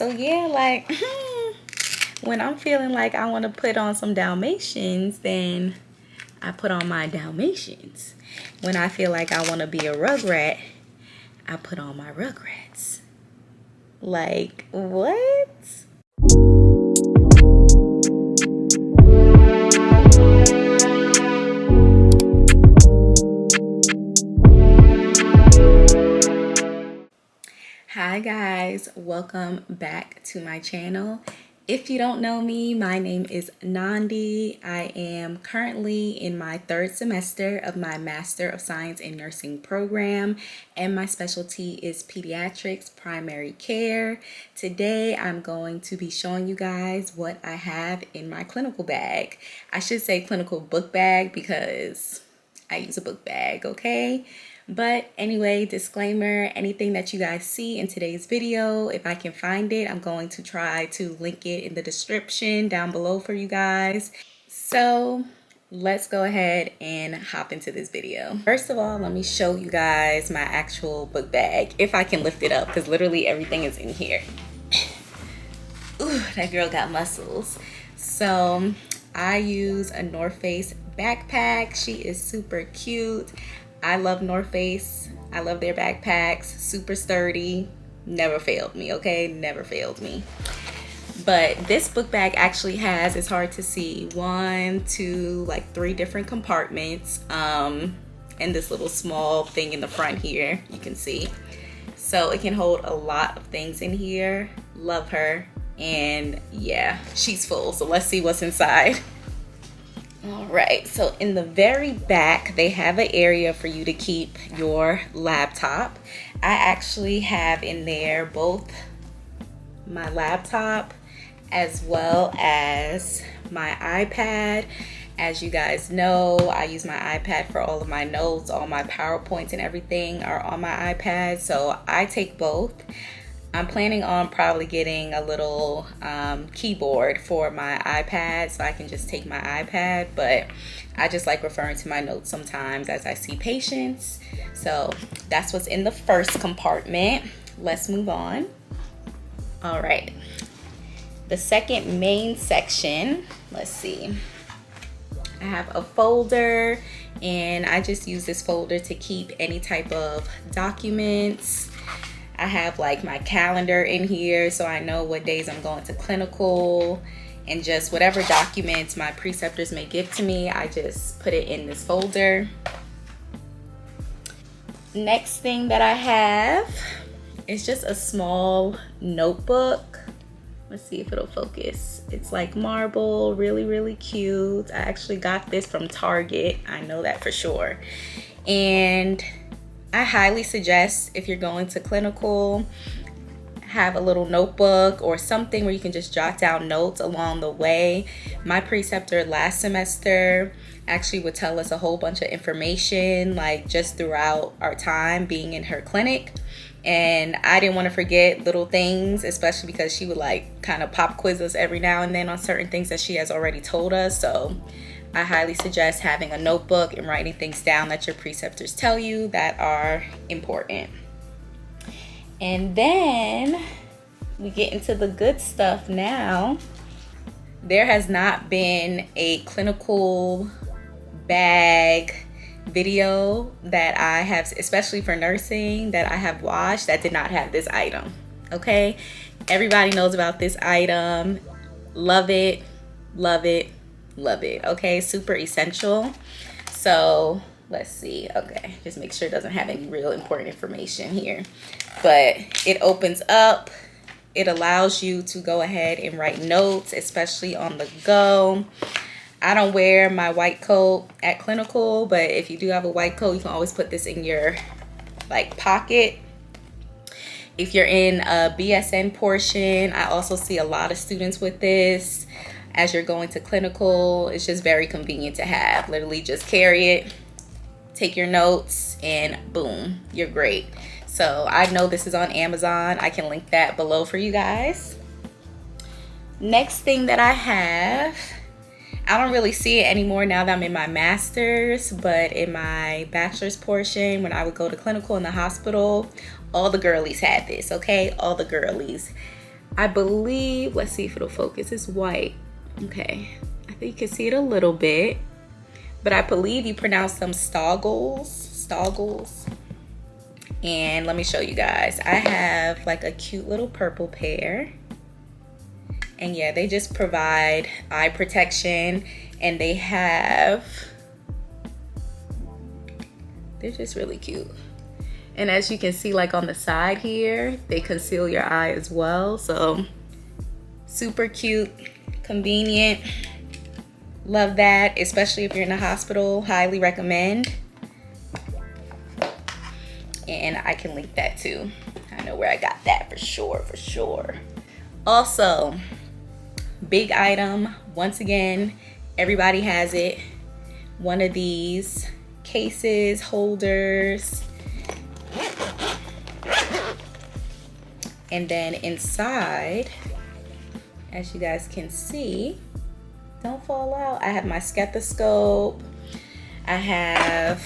So yeah, like when I'm feeling like I want to put on some Dalmatians, then I put on my Dalmatians. When I feel like I want to be a Rugrat, I put on my Rugrats. Like, what? Hi guys, welcome back to my channel. If you don't know me, my name is Nandi. I am currently in my third semester of my Master of Science in Nursing program, and my specialty is Pediatrics, primary care. Today, I'm going to be showing you guys what I have in my clinical bag. I should say clinical book bag because I use a book bag, okay? But anyway, disclaimer, anything that you guys see in today's video, if I can find it, I'm going to try to link it in the description down below for you guys. So let's go ahead and hop into this video. First of all, let me show you guys my actual book bag, if I can lift it up, because literally everything is in here. Ooh, that girl got muscles. So I use a North Face backpack. She is super cute. I love North Face. I love their backpacks. Super sturdy. Never failed me, okay? Never failed me. But this book bag actually has, it's hard to see, 1, 2, like 3 different compartments. And this little small thing in the front here, you can see. So it can hold a lot of things in here. Love her. And yeah, she's full. So let's see what's inside. All right, so in the very back, they have an area for you to keep your laptop. I actually have in there both my laptop as well as my iPad. As you guys know, I use my iPad for all of my notes. All my PowerPoints and everything are on my iPad, so I take both. I'm planning on probably getting a little keyboard for my iPad so I can just take my iPad, but I just like referring to my notes sometimes as I see patients. So that's what's in the first compartment. Let's move on. All right. The second main section, let's see. I have a folder, and I just use this folder to keep any type of documents. I have like my calendar in here so I know what days I'm going to clinical, and just whatever documents my preceptors may give to me, I just put it in this folder. Next thing that I have is just a small notebook. Let's see if it'll focus. It's like marble, really, really cute. I actually got this from Target. I know that for sure. And I highly suggest, if you're going to clinical, have a little notebook or something where you can just jot down notes along the way. My preceptor last semester actually would tell us a whole bunch of information, like just throughout our time being in her clinic. And I didn't want to forget little things, especially because she would like kind of pop quiz us every now and then on certain things that she has already told us. So I highly suggest having a notebook and writing things down that your preceptors tell you that are important. And then we get into the good stuff now. There has not been a clinical bag video that I have, especially for nursing, that I have watched that did not have this item, okay? Everybody knows about this item. Love it, love it, love it, okay? Super essential. So let's see, okay, just make sure it doesn't have any real important information here. But it opens up. It allows you to go ahead and write notes, especially on the go. I don't wear my white coat at clinical, but if you do have a white coat, you can always put this in your like pocket. If you're in a BSN portion, I also see a lot of students with this. As you're going to clinical, it's just very convenient to have. Literally just carry it, take your notes, and boom, you're great. So I know this is on Amazon. I can link that below for you guys. Next thing that I have, I don't really see it anymore now that I'm in my master's, but in my bachelor's portion, when I would go to clinical in the hospital, all the girlies had this, okay? All the girlies. I believe, let's see if it'll focus, it's white. Okay, I think you can see it a little bit, but I believe you pronounce them stoggles. And let me show you guys. I have like a cute little purple pair. And yeah, they just provide eye protection, and they're just really cute. And as you can see, like on the side here, they conceal your eye as well. So super cute, convenient. Love that, especially if you're in a hospital. Highly recommend. And I can link that too. I know where I got that for sure. Also, big item, once again, everybody has it. One of these cases, holders. And then inside, as you guys can see, don't fall out, I have my stethoscope. I have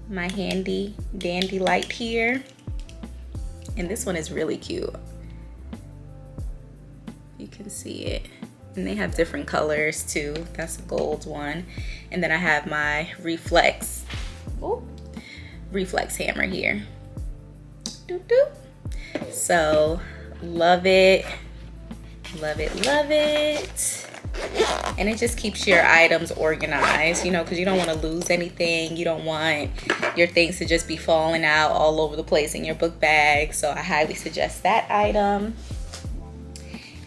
my handy dandy light here. And this one is really cute. You can see it. And they have different colors too. That's a gold one. And then I have my reflex hammer here. Doop, doop. So love it. And it just keeps your items organized, you know, because you don't want to lose anything. You don't want your things to just be falling out all over the place in your book bag. So I highly suggest that item.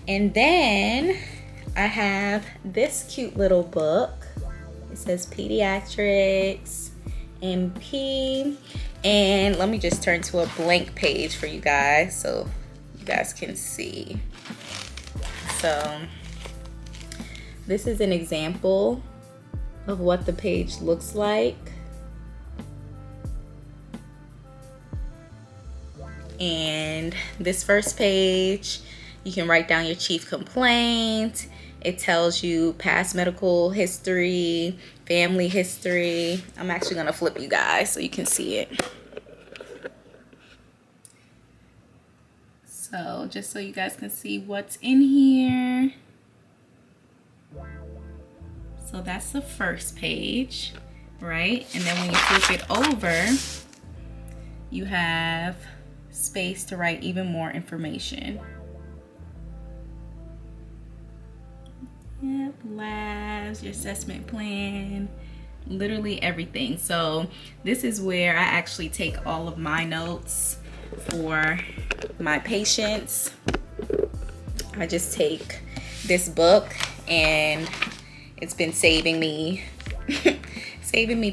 And then I have this cute little book. It says Pediatrics, MP. And let me just turn to a blank page for you guys so you guys can see. So this is an example of what the page looks like. And this first page, you can write down your chief complaint. It tells you past medical history, family history. I'm actually gonna flip you guys so you can see it. So just so you guys can see what's in here. So that's the first page, right? And then when you flip it over, you have space to write even more information. Yep, labs, your assessment plan, literally everything. So this is where I actually take all of my notes for my patients. I just take this book, and it's been saving me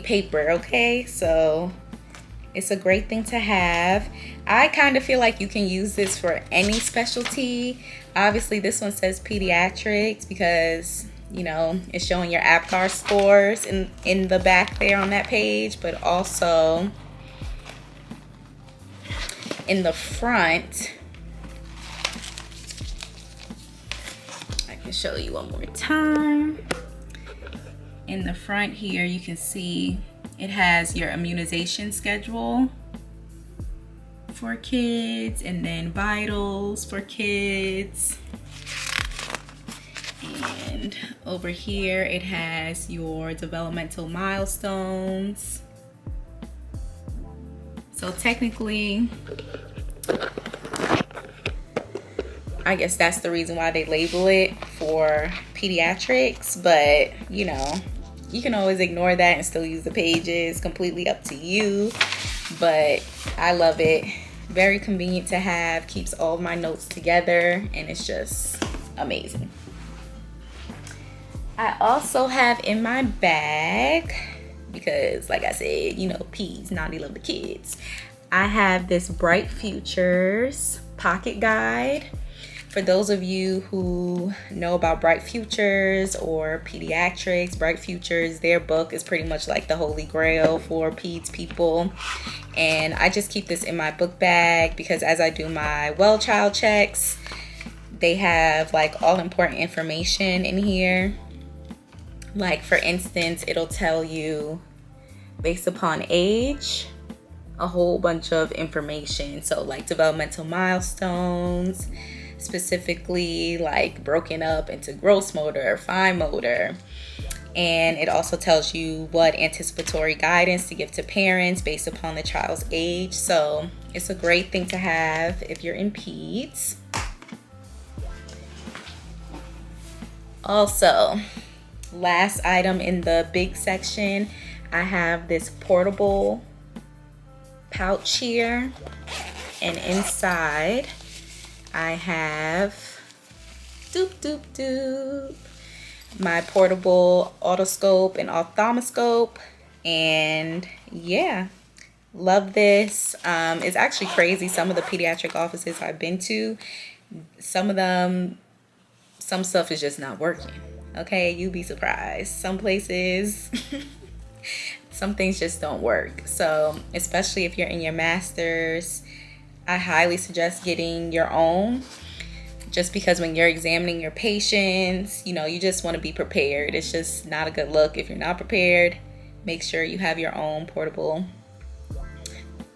paper, okay? So it's a great thing to have. I kind of feel like you can use this for any specialty. Obviously this one says Pediatrics because, you know, it's showing your APGAR scores in the back there on that page, but also in the front, I can show you one more time. In the front here, you can see it has your immunization schedule for kids, and then vitals for kids. And over here, it has your developmental milestones. So technically, I guess that's the reason why they label it for pediatrics, but you know, you can always ignore that and still use the pages, completely up to you. But I love it. Very convenient to have, keeps all my notes together, and it's just amazing. I also have in my bag, because like I said, you know, P's, Nandi love the kids. I have this Bright Futures pocket guide. For those of you who know about Bright Futures or Pediatrics, Bright Futures, their book is pretty much like the holy grail for peds people. And I just keep this in my book bag because as I do my well child checks, they have like all important information in here. Like for instance, it'll tell you based upon age, a whole bunch of information. So like developmental milestones, specifically like broken up into gross motor, fine motor. And it also tells you what anticipatory guidance to give to parents based upon the child's age. So it's a great thing to have if you're in peds. Also, last item in the big section, I have this portable pouch here, and inside I have my portable otoscope and ophthalmoscope. And yeah, love this. It's actually crazy, some of the pediatric offices I've been to, some stuff is just not working. Okay, you'd be surprised. Some places some things just don't work. So especially if you're in your master's, I highly suggest getting your own, just because when you're examining your patients, you just want to be prepared. It's just not a good look if you're not prepared. Make sure you have your own portable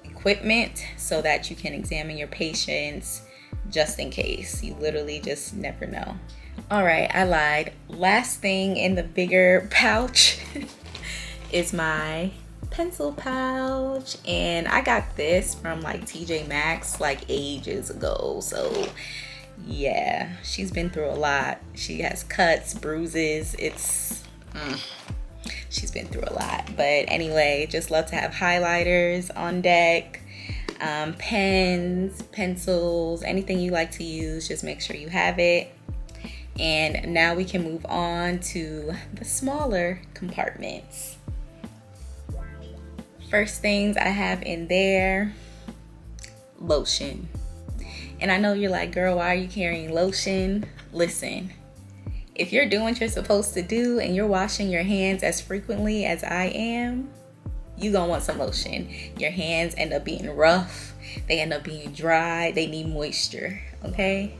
equipment so that you can examine your patients just in case. You literally just never know. All right, I lied. Last thing in the bigger pouch is my pencil pouch, and I got this from like TJ Maxx like ages ago. So yeah, she's been through a lot. She has cuts, bruises. She's been through a lot. But anyway, just love to have highlighters on deck, pens, pencils, anything you like to use, just make sure you have it. And now we can move on to the smaller compartments. First things I have in there, lotion. And I know you're like, girl, why are you carrying lotion? Listen, if you're doing what you're supposed to do and you're washing your hands as frequently as I am, you're gonna want some lotion. Your hands end up being rough, they end up being dry, they need moisture, okay?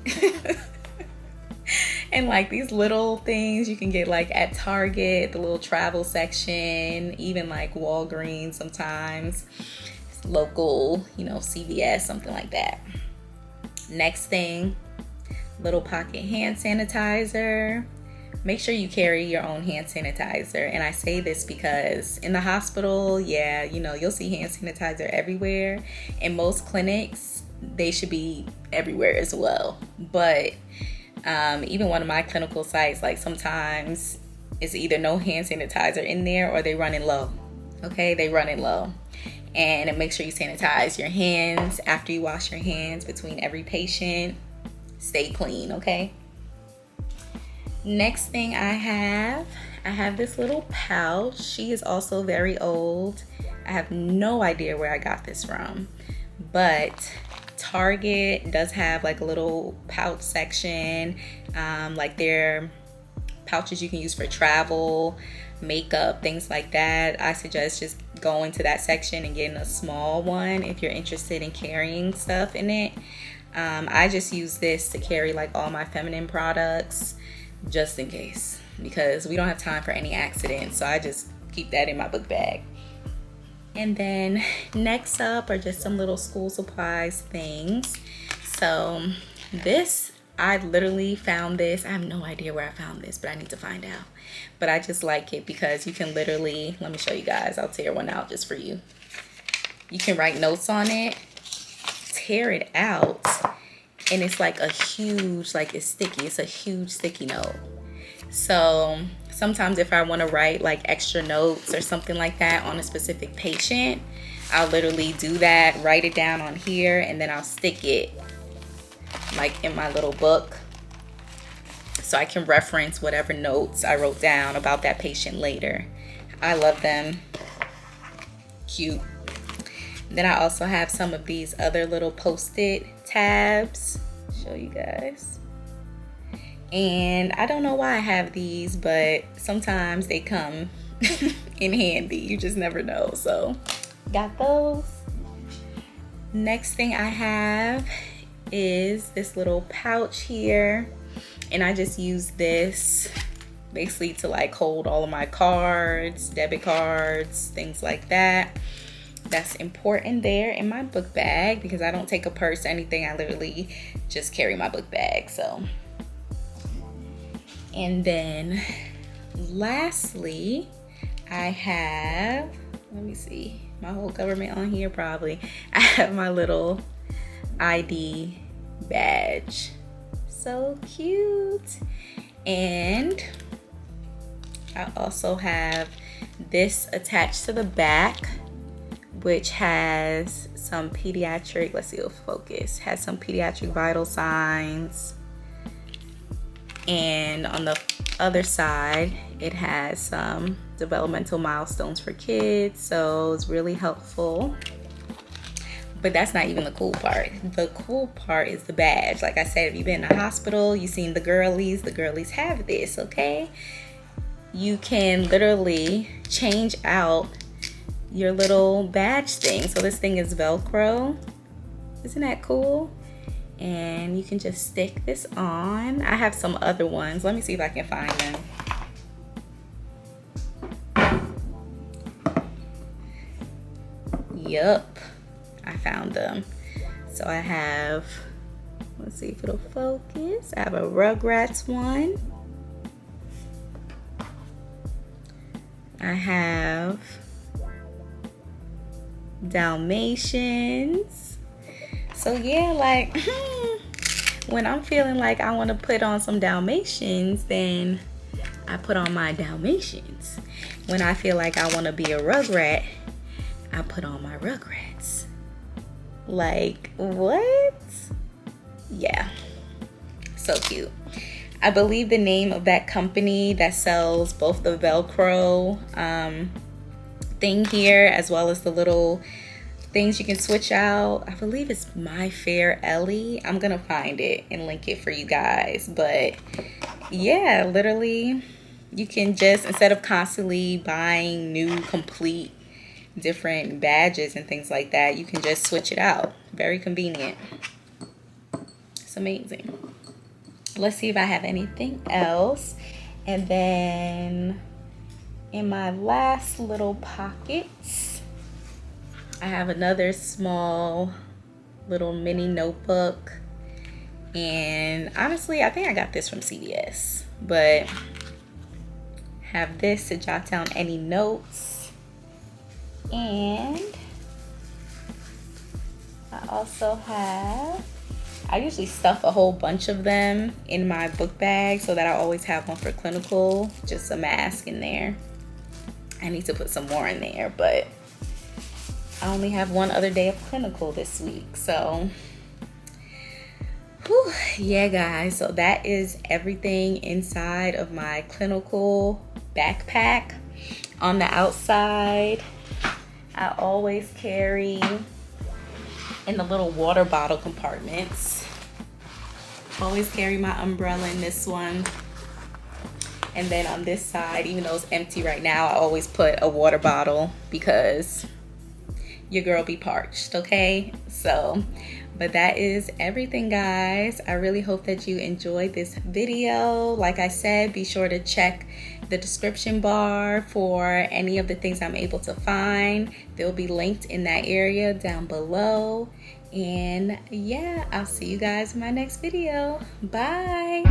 And like these little things you can get like at Target, the little travel section, even like Walgreens sometimes, local, CVS, something like that. Next thing, little pocket hand sanitizer. Make sure you carry your own hand sanitizer. And I say this because in the hospital, yeah, you'll see hand sanitizer everywhere. In most clinics, they should be everywhere as well. But even one of my clinical sites, like sometimes it's either no hand sanitizer in there or they running low. Okay, they running low. And make sure you sanitize your hands after you wash your hands between every patient. Stay clean, okay? Next thing I have this little pouch. She is also very old. I have no idea where I got this from, but Target does have like a little pouch section, like their pouches you can use for travel, makeup, things like that. I suggest just going to that section and getting a small one if you're interested in carrying stuff in it. I just use this to carry like all my feminine products just in case, because we don't have time for any accidents, so I just keep that in my book bag. And then next up are just some little school supplies things. So this, I literally found this. I have no idea where I found this, but I need to find out. But I just like it because you can literally, let me show you guys. I'll tear one out just for you. You can write notes on it, tear it out, and it's like a huge, like it's sticky. It's a huge sticky note. So sometimes if I want to write like extra notes or something like that on a specific patient, I'll literally do that, write it down on here, and then I'll stick it like in my little book so I can reference whatever notes I wrote down about that patient later. I love them. Cute. Then I also have some of these other little post-it tabs. Show you guys. And I don't know why I have these, but sometimes they come in handy. You just never know. So got those. Next thing I have is this little pouch here. And I just use this basically to like hold all of my cards, debit cards, things like that. that's important there in my book bag, because I don't take a purse or anything. I literally just carry my book bag. So, and then lastly, I have, let me see, my whole government on here probably. I have my little ID badge. So cute. And I also have this attached to the back, which has some pediatric, let's see if it'll focus, has some pediatric vital signs. And on the other side, it has some developmental milestones for kids. So it's really helpful. But that's not even the cool part. The cool part is the badge. Like I said, if you've been in a hospital, you've seen the girlies have this, okay? You can literally change out your little badge thing. So this thing is Velcro. Isn't that cool? And you can just stick this on. I have some other ones. Let me see if I can find them. Yup, I found them. So I have, let's see if it'll focus. I have a Rugrats one. I have Dalmatians. So yeah, like when I'm feeling like I want to put on some Dalmatians, then I put on my Dalmatians. When I feel like I want to be a Rugrat, I put on my Rugrats. Like, what? Yeah, so cute. I believe the name of that company that sells both the Velcro thing here, as well as the little things you can switch out, I believe it's My Fair Ellie. I'm gonna find it and link it for you guys. But yeah, literally you can just, instead of constantly buying new complete different badges and things like that, you can just switch it out. Very convenient. It's amazing. Let's see if I have anything else. And then in my last little pockets, I have another small little mini notebook. And honestly, I think I got this from CVS, but have this to jot down any notes. And I also have, I usually stuff a whole bunch of them in my book bag so that I always have one for clinical, just a mask in there. I need to put some more in there, but I only have one other day of clinical this week. So whew, yeah guys, so that is everything inside of my clinical backpack. On the outside, I always carry in the little water bottle compartments. Always carry my umbrella in this one. And then on this side, even though it's empty right now, I always put a water bottle because your girl be parched, okay? So, but that is everything, guys. I really hope that you enjoyed this video. Like I said, be sure to check the description bar for any of the things I'm able to find. They'll be linked in that area down below. And yeah, I'll see you guys in my next video. Bye.